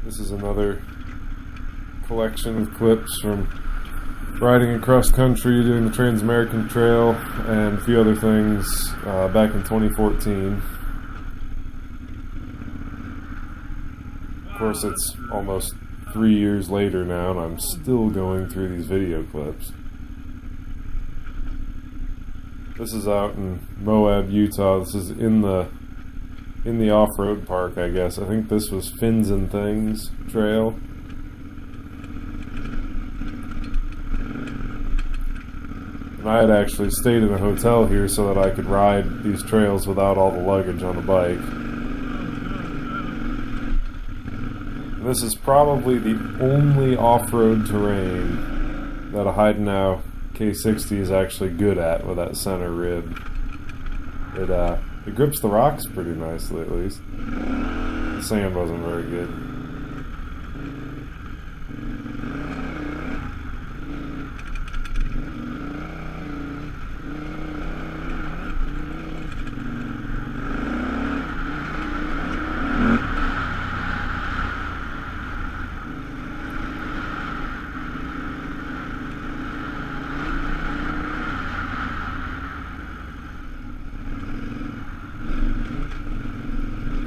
This is another collection of clips from riding across country, doing the Trans-American Trail, and a few other things back in 2014. Of course, it's almost 3 years later now, and I'm still going through these video clips. This is out in Moab, Utah. This is in the off-road park, I guess. I think this was Fins and Things Trail. And I had actually stayed in a hotel here so that I could ride these trails without all the luggage on the bike. And this is probably the only off-road terrain that a Heidenau K60 is actually good at with that center rib. It grips the rocks pretty nicely, at least. The sand wasn't very good.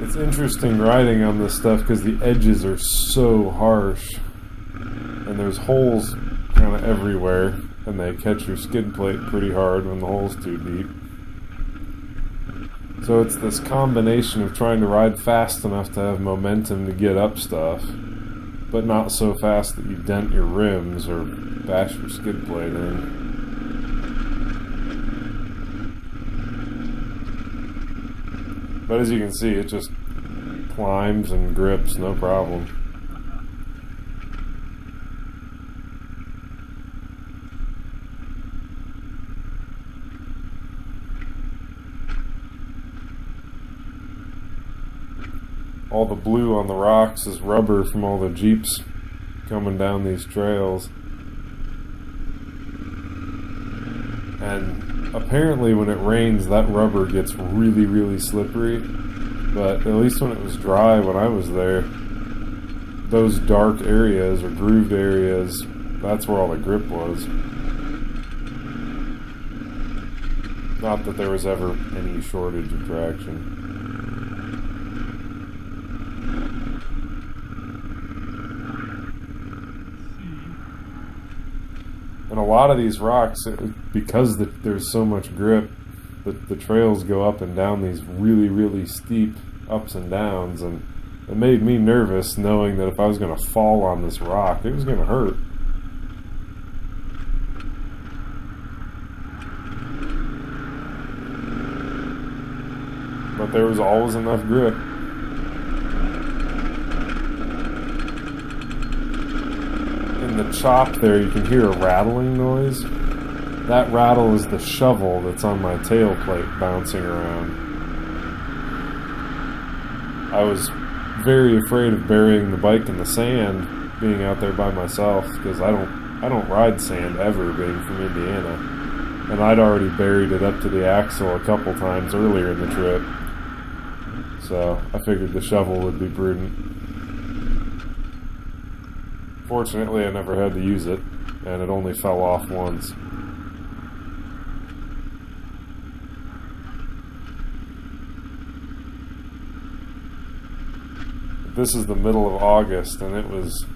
It's interesting riding on this stuff because the edges are so harsh and there's holes kind of everywhere and they catch your skid plate pretty hard when the hole's too deep. So it's this combination of trying to ride fast enough to have momentum to get up stuff, but not so fast that you dent your rims or bash your skid plate in. But as you can see, it just climbs and grips, no problem. All the blue on the rocks is rubber from all the Jeeps coming down these trails. And apparently when it rains, that rubber gets really, really slippery. But at least when it was dry when I was there, those dark areas or grooved areas, that's where all the grip was. Not that there was ever any shortage of traction. And a lot of these rocks, because there's so much grip, the trails go up and down these really, really steep ups and downs, and it made me nervous knowing that if I was going to fall on this rock, it was going to hurt. But there was always enough grip. In the chop there, you can hear a rattling noise. That rattle is the shovel that's on my tailplate bouncing around. I was very afraid of burying the bike in the sand being out there by myself because I don't ride sand ever, being from Indiana. And I'd already buried it up to the axle a couple times earlier in the trip. So I figured the shovel would be prudent. Fortunately, I never had to use it, and it only fell off once. This is the middle of August, and it was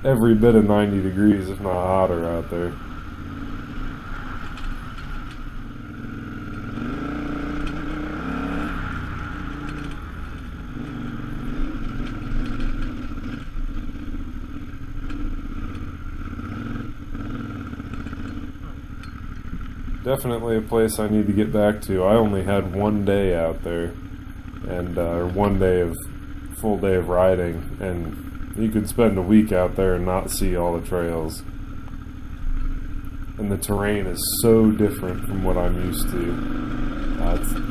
every bit of 90 degrees, if not hotter, out there. Definitely a place I need to get back to. I only had one day out there, and or one full day of riding, and you could spend a week out there and not see all the trails. And the terrain is so different from what I'm used to.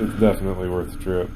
It's definitely worth the trip.